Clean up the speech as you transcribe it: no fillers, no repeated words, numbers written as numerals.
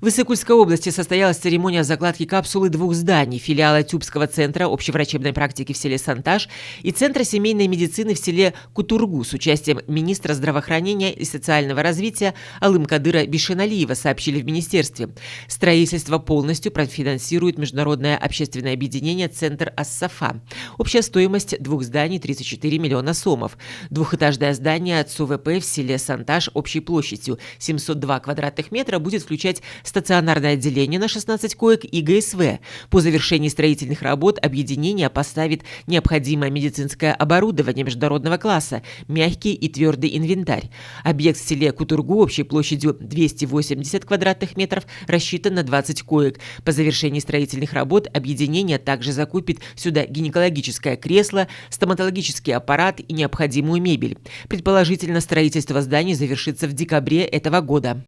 В Иссык-Кульской области состоялась церемония закладки капсулы двух зданий – филиала Тюбского центра общеврачебной практики в селе Сантаж и Центра семейной медицины в селе Кутургу с участием министра здравоохранения и социального развития Алым-Кадыра Бишеналиева, сообщили в министерстве. Строительство полностью профинансирует международное общественное объединение «Центр Ас-Сафа». Общая стоимость двух зданий – 34 миллиона сомов. Двухэтажное здание от СУВП в селе Сантаж общей площадью 702 квадратных метра будет включать стационарное отделение на 16 коек и ГСВ. По завершении строительных работ объединение поставит необходимое медицинское оборудование международного класса, мягкий и твердый инвентарь. Объект в селе Кутургу общей площадью 280 квадратных метров рассчитан на 20 коек. По завершении строительных работ объединение также закупит сюда гинекологическое кресло, стоматологический аппарат и необходимую мебель. Предположительно, строительство зданий завершится в декабре этого года.